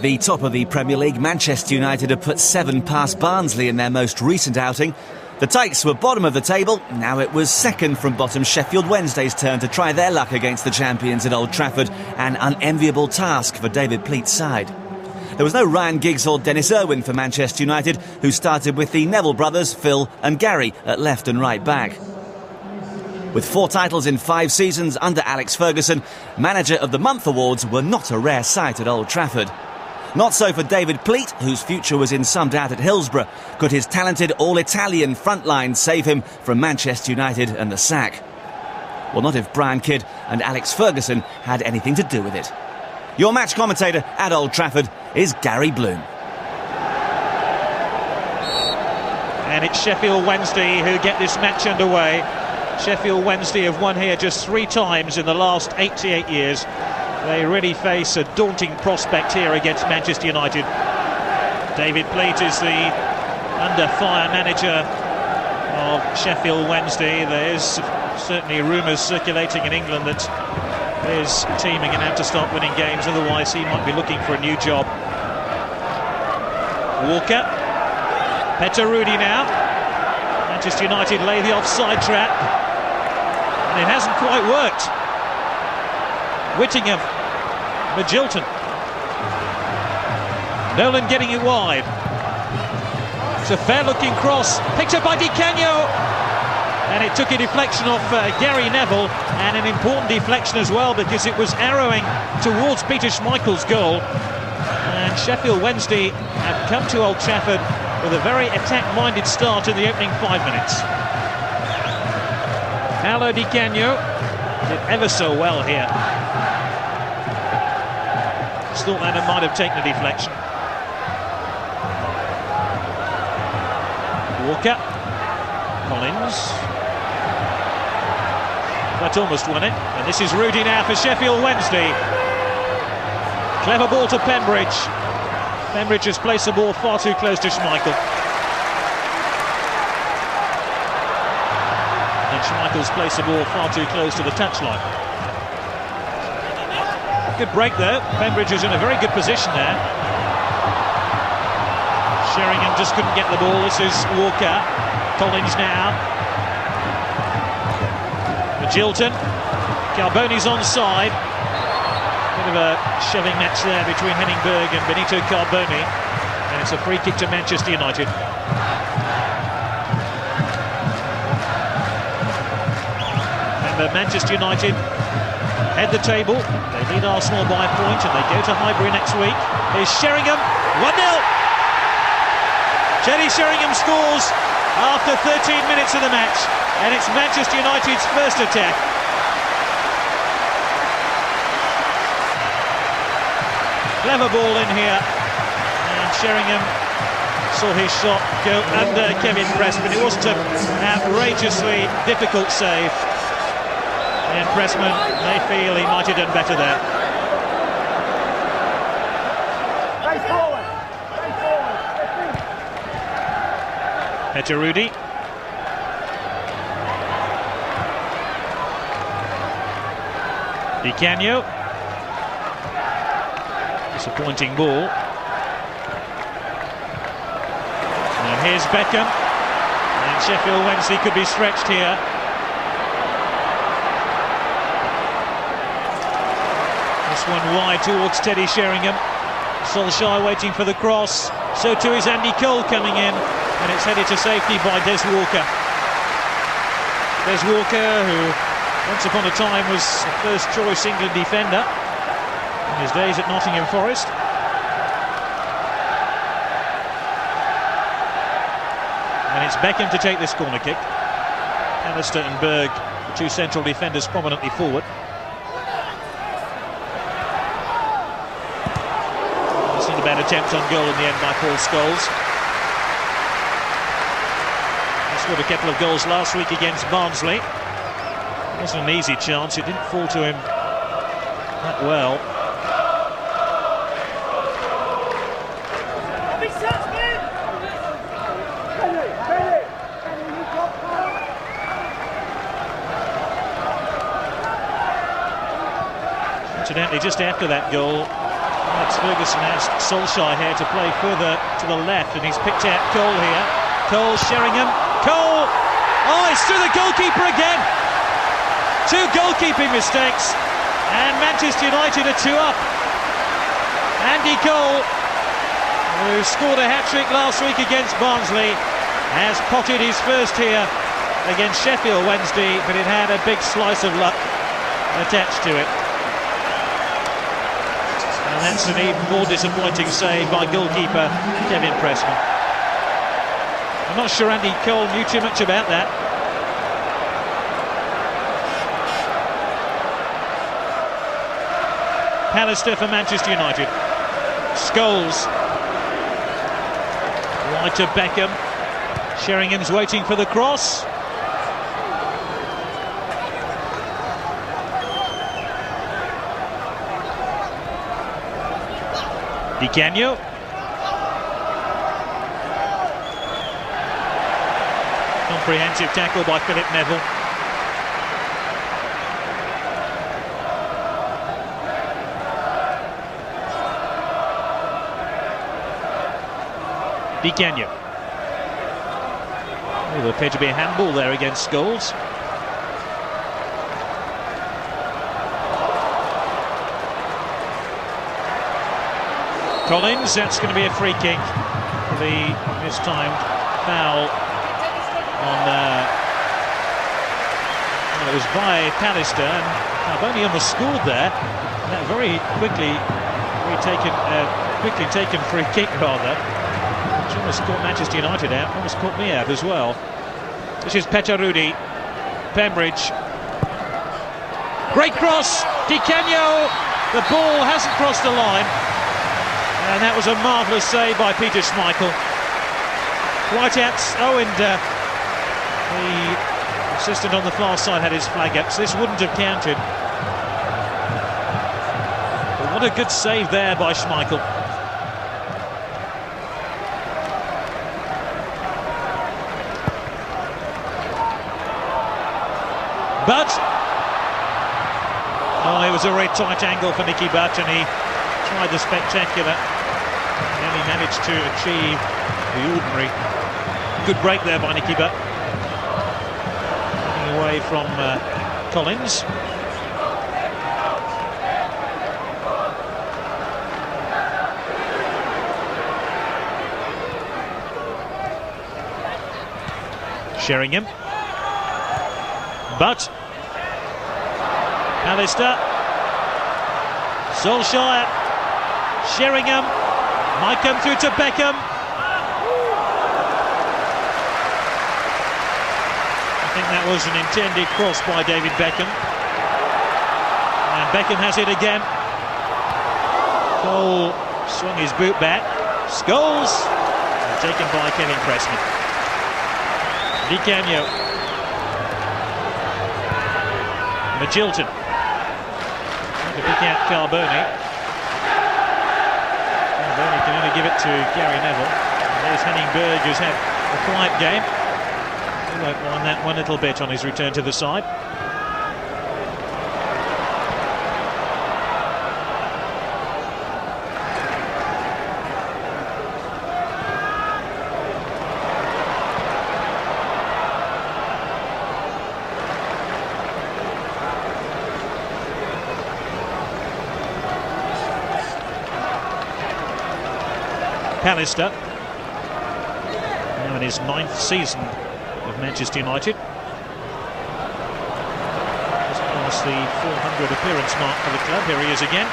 the top of the Premier League, Manchester United have put 7 past Barnsley in their most recent outing. The Tykes were bottom of the table. Now it was second from bottom Sheffield Wednesday's turn to try their luck against the champions at Old Trafford, an unenviable task for David Pleat's side. There was no Ryan Giggs or Dennis Irwin for Manchester United, who started with the Neville brothers, Phil and Gary, at left and right back. With 4 titles in 5 seasons under Alex Ferguson, Manager of the Month awards were not a rare sight at Old Trafford. Not so for David Pleat, whose future was in some doubt at Hillsborough. Could his talented all-Italian front line save him from Manchester United and the sack? Well, not if Brian Kidd and Alex Ferguson had anything to do with it. Your match commentator at Old Trafford is Gary Bloom. And it's Sheffield Wednesday who get this match underway. Sheffield Wednesday have won here just 3 times in the last 88 years. They really face a daunting prospect here against Manchester United. David Pleat is the under-fire manager of Sheffield Wednesday. There is certainly rumours circulating in England that his team are going to have to start winning games, otherwise he might be looking for a new job. Walker. Peter Rudy now. Manchester United lay the offside trap. And it hasn't quite worked. Whittingham. Magilton. Nolan getting it wide. It's a fair-looking cross. Picked up by Di Canio. And it took a deflection off Gary Neville. And an important deflection as well, because it was arrowing towards Peter Schmeichel's goal. And Sheffield Wednesday have come to Old Trafford with a very attack-minded start in the opening 5 minutes. Paolo Di Canio did ever so well here. Just thought that it might have taken a deflection. Walker. Collins. That almost won it. And this is Rudy now for Sheffield Wednesday. Clever ball to Pembridge. Pembridge has placed the ball far too close to Schmeichel. And Schmeichel's placed the ball far too close to the touchline. Good break there. Pembridge is in a very good position there. Sheringham just couldn't get the ball. This is Walker. Collins now. Magilton. Carboni's onside. Bit of a shoving match there between Henningberg and Benito Carboni, and it's a free kick to Manchester United. Remember, Manchester United head the table. They lead Arsenal by a point, and they go to Highbury next week. Here's Sheringham, 1-0. Teddy Sheringham scores after 13 minutes of the match, and it's Manchester United's first attack. Clever ball in here, and Sheringham saw his shot go under Kevin Pressman. It wasn't an outrageously difficult save, and Pressman may feel he might have done better there. Peter Rudy. Di Canio. Disappointing ball. And here's Beckham. And Sheffield Wednesday could be stretched here. This one wide towards Teddy Sheringham. Solskjaer waiting for the cross. So too is Andy Cole coming in. And it's headed to safety by Des Walker. Des Walker, who once upon a time was a first-choice England defender in his days at Nottingham Forest. And it's Beckham to take this corner kick. Alistair and Berg, the 2 central defenders, prominently forward. It's not a bad attempt on goal in the end by Paul Scholes. He scored a couple of goals last week against Barnsley. It wasn't an easy chance, it didn't fall to him that well. Incidentally, just after that goal, Alex Ferguson asked Solskjaer here to play further to the left, and he's picked out Cole here. Cole, Sheringham, Cole! Oh, it's through the goalkeeper again! 2 goalkeeping mistakes, and Manchester United are 2 up. Andy Cole, who scored a hat-trick last week against Barnsley, has potted his first here against Sheffield Wednesday, but it had a big slice of luck attached to it. And that's an even more disappointing save by goalkeeper Kevin Pressman. I'm not sure Andy Cole knew too much about that. Pallister for Manchester United. Scholes. Wide to Beckham. Sheringham's waiting for the cross. Di Canio. Comprehensive tackle by Philip Neville. Di Canio. Oh, there appeared to be a handball there against Scholes. Collins, that's going to be a free kick for the mistimed foul on well, it was by Pallister, and Carboni almost scored there. And that very quickly taken free kick rather, which almost caught Manchester United out, almost caught me out as well. This is Petarudi, Pembridge. Great cross, Di Canio. The ball hasn't crossed the line. And that was a marvellous save by Peter Schmeichel. Whiteouts, and the assistant on the far side had his flag up, so this wouldn't have counted. But what a good save there by Schmeichel. But it was a very tight angle for Nicky Butt, and he tried the spectacular and only managed to achieve the ordinary. Good break there by Nicky Butt, running away from Collins. Sheringham, Butt, Pallister, Solskjaer, Sheringham, might come through to Beckham. I think that was an intended cross by David Beckham. And Beckham has it again. Cole swung his boot back. Scholes, taken by Kevin Pressman. Di Canio. Magilton. To pick out Carboni. Carboni can only give it to Gary Neville. And there's Henning Berg, who's had a quiet game. He won't mind that one little bit on his return to the side. Pallister, now in his 9th season of Manchester United. Just past the 400 appearance mark for the club. Here he is again.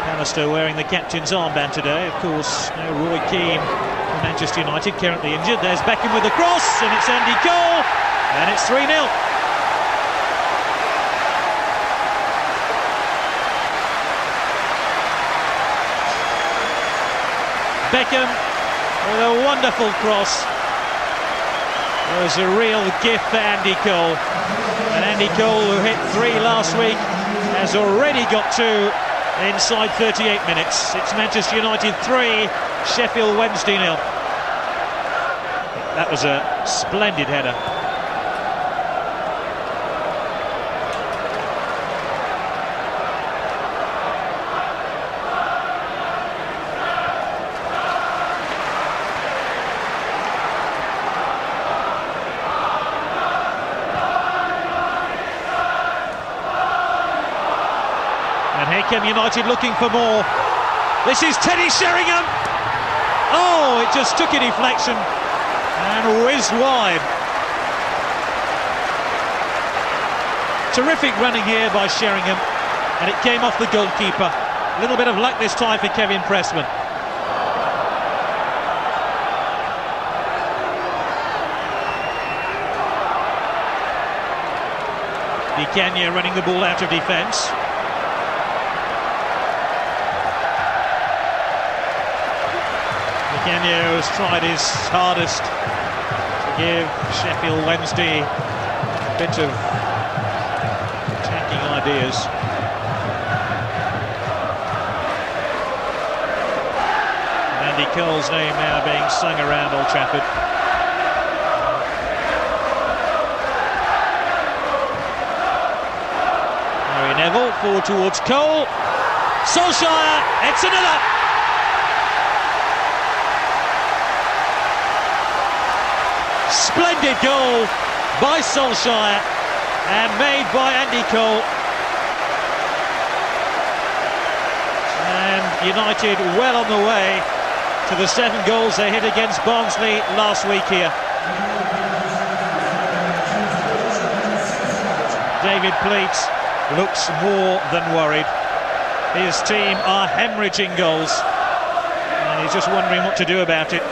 Pallister wearing the captain's armband today. Of course, no Roy Keane for Manchester United, currently injured. There's Beckham with the cross, and it's Andy Cole, and it's 3-0. Beckham with a wonderful cross. It was a real gift for Andy Cole. And Andy Cole, who hit 3 last week, has already got 2 inside 38 minutes. It's Manchester United 3, Sheffield Wednesday 0. That was a splendid header. Wycombe United looking for more. This is Teddy Sheringham. Oh, it just took a deflection and whizzed wide. Terrific running here by Sheringham, and it came off the goalkeeper. A little bit of luck this time for Kevin Pressman. Di Canio running the ball out of defence. Di Canio has tried his hardest to give Sheffield Wednesday a bit of attacking ideas. Andy Cole's name now being sung around Old Trafford. Neville forward towards Cole. Solskjaer, it's another. Splendid goal by Solskjaer and made by Andy Cole. And United well on the way to the 7 goals they hit against Barnsley last week here. David Pleat looks more than worried. His team are hemorrhaging goals and he's just wondering what to do about it.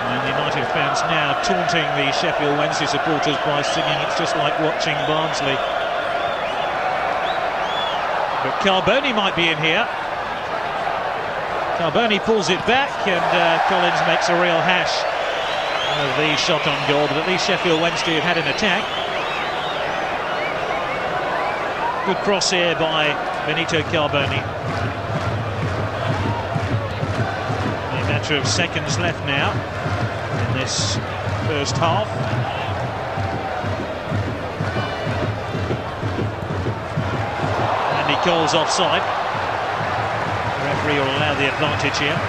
And United fans now taunting the Sheffield Wednesday supporters by singing "It's just like watching Barnsley." But Carboni might be in here. Carboni pulls it back and Collins makes a real hash of the shot on goal, but at least Sheffield Wednesday have had an attack. Good cross here by Benito Carboni. A matter of seconds left now in this first half. Cole's offside. The referee will allow the advantage here.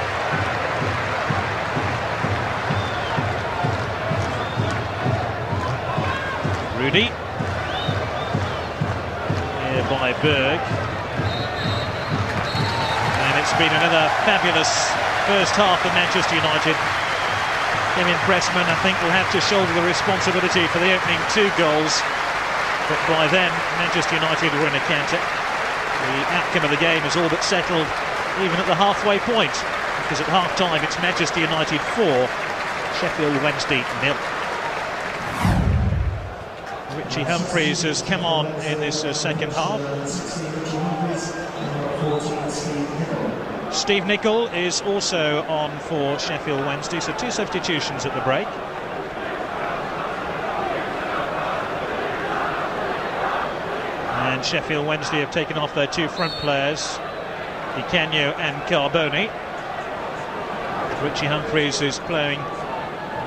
Rudy. Here by Berg. And it's been another fabulous first half for Manchester United. Kevin Pressman, I think, will have to shoulder the responsibility for the opening 2 goals. But by then, Manchester United were in a canter. The outcome of the game is all but settled, even at the halfway point, because at half-time it's Manchester United 4, Sheffield Wednesday 0. Richie Humphreys has come on in this second half. Steve Nicol is also on for Sheffield Wednesday, so 2 substitutions at the break. And Sheffield Wednesday have taken off their 2 front players, Di Canio and Carboni. Richie Humphreys is playing,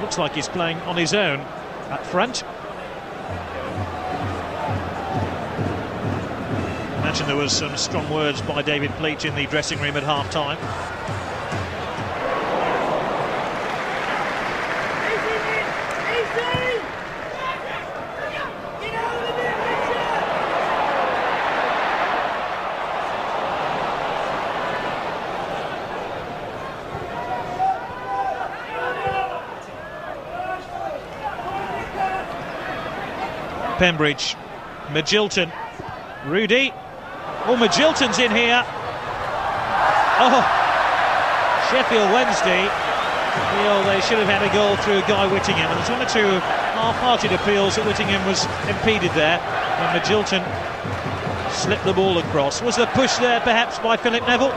looks like he's playing on his own up front. I imagine there was some strong words by David Pleat in the dressing room at half-time. Pembridge, Magilton, Rudy. Oh, Magilton's in here. Oh, Sheffield Wednesday feel they should have had a goal through Guy Whittingham, and there's 1 or 2 half-hearted appeals that Whittingham was impeded there, and Magilton slipped the ball across. Was the push there perhaps by Philip Neville?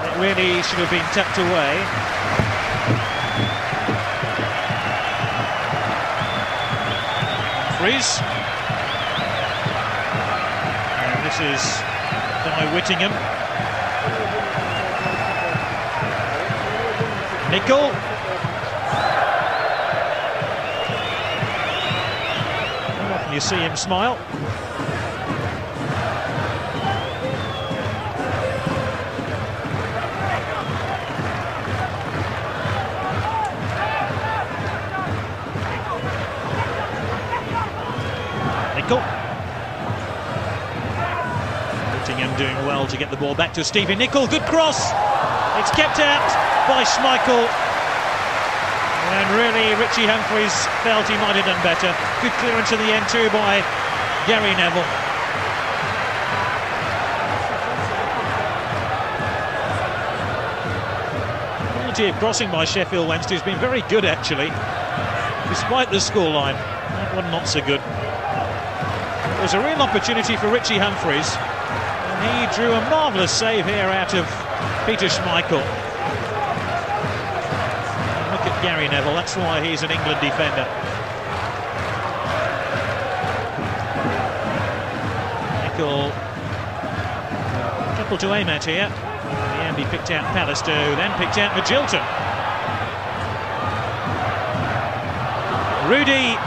It really should have been tucked away. Freeze. And this is Guy Whittingham. Nicol. Often you see him smile. well to get the ball back to Stevie Nicol. Good cross. It's kept out by Schmeichel. And really, Richie Humphries felt he might have done better. Good clearance in the end too by Gary Neville. Quality of crossing by Sheffield Wednesday has been very good actually, despite the scoreline. That one not so good. It was a real opportunity for Richie Humphries, and he drew a marvellous save here out of Peter Schmeichel. And look at Gary Neville, that's why he's an England defender. Nicol, couple to aim at here. In the end he picked out Pallister, then picked out Magilton. Rudy.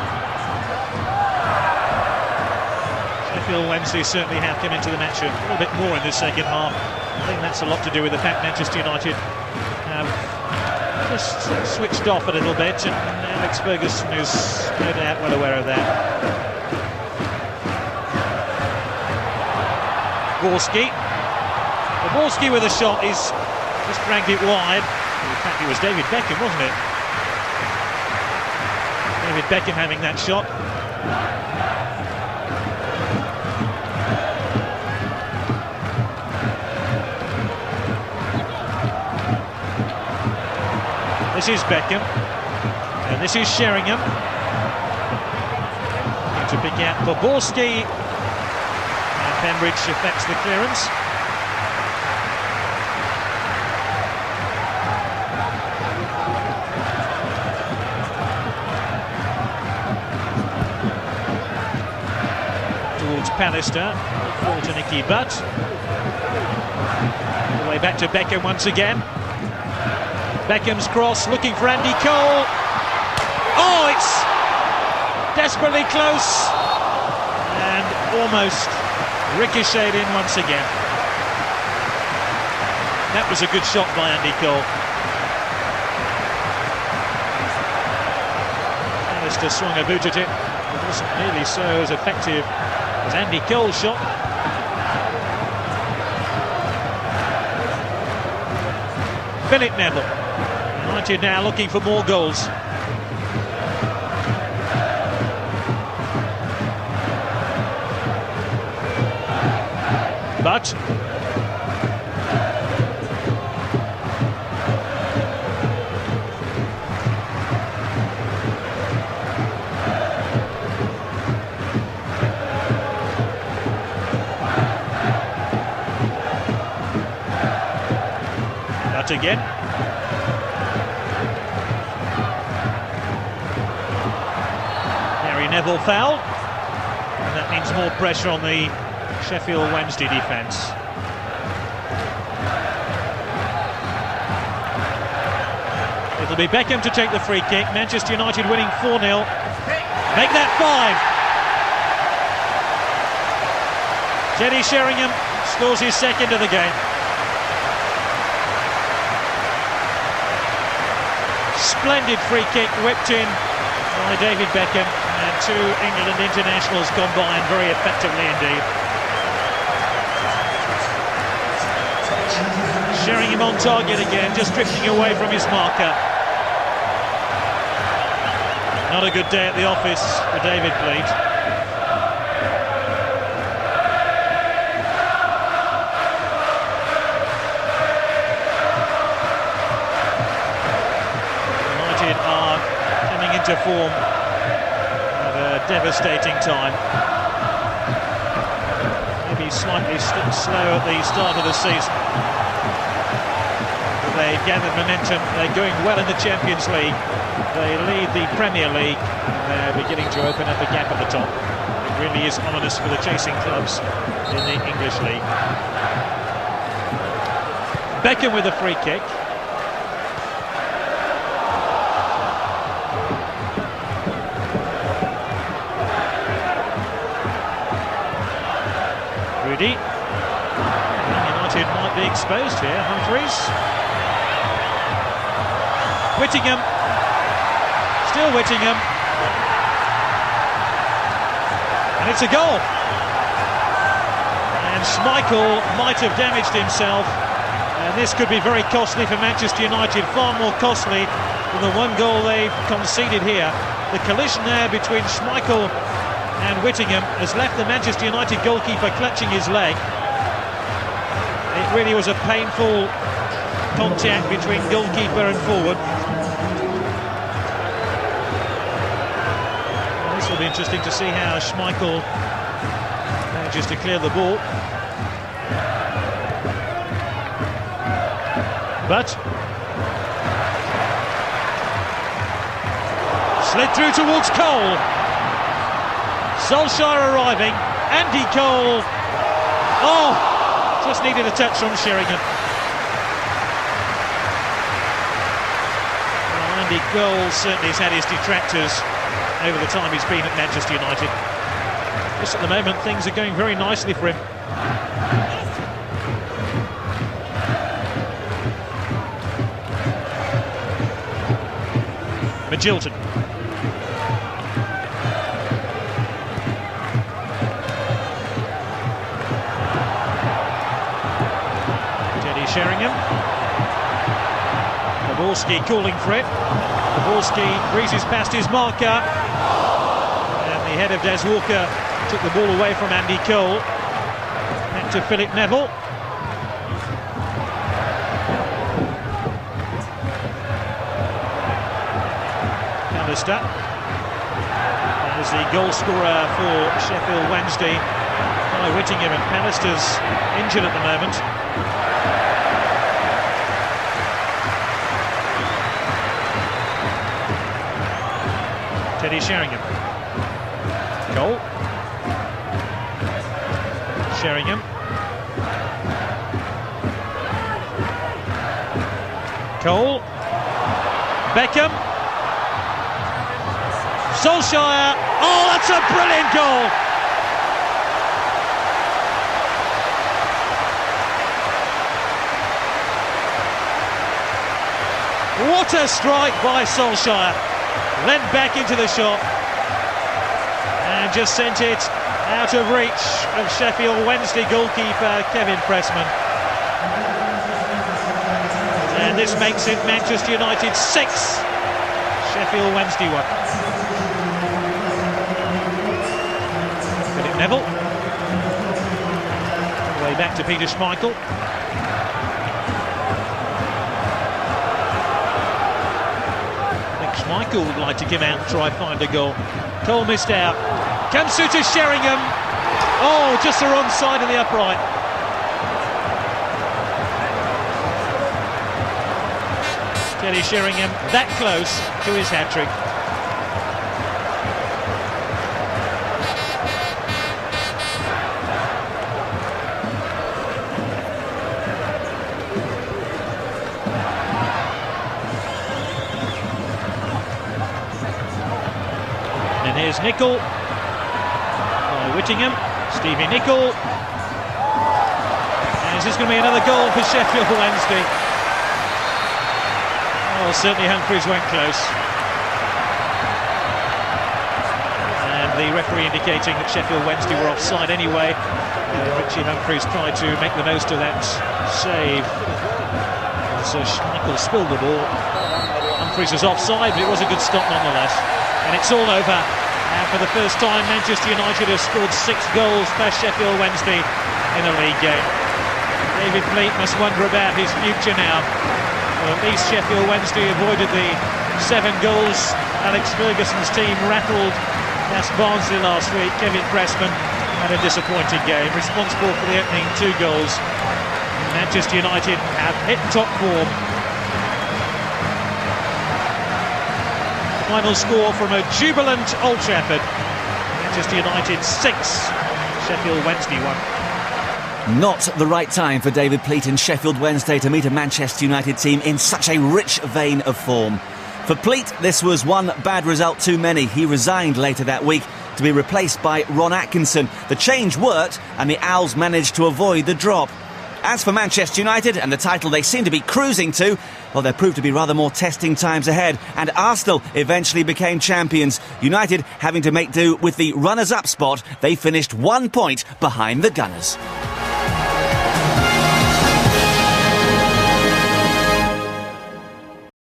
Sheffield Wednesday certainly have come into the match a little bit more in the second half. I think that's a lot to do with the fact Manchester United have just switched off a little bit, and Alex Ferguson is no doubt well aware of that. Borski with a shot, he's just dragged it wide. In fact, it was David Beckham, wasn't it? David Beckham having that shot. This is Beckham, and this is Sheringham. Need to pick out Borski, and Pembridge affects the clearance. Towards Pallister, fall to Nicky Butt. All the way back to Beckham once again. Beckham's cross, looking for Andy Cole. Oh, it's desperately close. And almost ricocheted in once again. That was a good shot by Andy Cole. Alistair swung a boot at it. It wasn't nearly so as effective as Andy Cole's shot. Philip Neville. United now looking for more goals. But again. Gary Neville foul, and that means more pressure on the Sheffield Wednesday defence. It'll be Beckham to take the free kick. Manchester United winning 4-0. Make that 5. Teddy Sheringham scores his second of the game. Splendid free kick whipped in by David Beckham, and two England internationals combined very effectively indeed. Sheringham on target again, just drifting away from his marker. Not a good day at the office for David Pleat. To form of a devastating time. Maybe slightly slow at the start of the season, but they gathered momentum. They're going well in the Champions League. They lead the Premier League. They're beginning to open up a gap at the top. It really is ominous for the chasing clubs in the English League. Beckham with a free kick. Rudy. United might be exposed here. Humphries. Whittingham. Still Whittingham. And it's a goal. And Schmeichel might have damaged himself. And this could be very costly for Manchester United, far more costly than the one goal they've conceded here. The collision there between Schmeichel and Whittingham has left the Manchester United goalkeeper clutching his leg. It really was a painful contact between goalkeeper and forward. This will be interesting to see how Schmeichel manages to clear the ball. But slid through towards Cole. Solskjaer arriving. Andy Cole. Oh, just needed a touch from Sheringham. Well, Andy Cole certainly has had his detractors over the time he's been at Manchester United. Just at the moment, things are going very nicely for him. Magilton. Teddy Sheringham. Jaworski calling for it. Jaworski breezes past his marker. And the head of Des Walker took the ball away from Andy Cole. Back to Philip Neville. That was the goal scorer for Sheffield Wednesday, Guy Whittingham, and Pallister's injured at the moment. Teddy Sheringham. Goal. Sheringham. Cole. Beckham. Solskjaer, oh, that's a brilliant goal! What a strike by Solskjaer. Lent back into the shot and just sent it out of reach of Sheffield Wednesday goalkeeper Kevin Pressman. And this makes it Manchester United 6, Sheffield Wednesday 1. Neville. Way back to Peter Schmeichel. I think Schmeichel would like to come out and try find a goal. Cole missed out. Comes through to Sheringham. Oh, just the wrong side of the upright. Teddy Sheringham that close to his hat-trick. Here's Nicol. Whittingham. Stevie Nicol. And is this going to be another goal for Sheffield Wednesday? Oh, certainly Humphreys went close. And the referee indicating that Sheffield Wednesday were offside anyway. Richie Humphreys tried to make the most of that save. So Schmeichel spilled the ball. Humphreys was offside, but it was a good stop nonetheless. And it's all over. And for the first time, Manchester United has scored 6 goals past Sheffield Wednesday in a league game. David Pleat must wonder about his future now. Well, at least Sheffield Wednesday avoided the 7 goals Alex Ferguson's team rattled past Barnsley last week. Kevin Pressman had a disappointing game, responsible for the opening 2 goals. Manchester United have hit top form. Final score from a jubilant Old Trafford. Manchester United 6, Sheffield Wednesday 1. Not the right time for David Pleat and Sheffield Wednesday to meet a Manchester United team in such a rich vein of form. For Pleat, this was one bad result too many. He resigned later that week to be replaced by Ron Atkinson. The change worked and the Owls managed to avoid the drop. As for Manchester United and the title they seem to be cruising to, well, there proved to be rather more testing times ahead, and Arsenal eventually became champions. United having to make do with the runners-up spot. They finished 1 point behind the Gunners.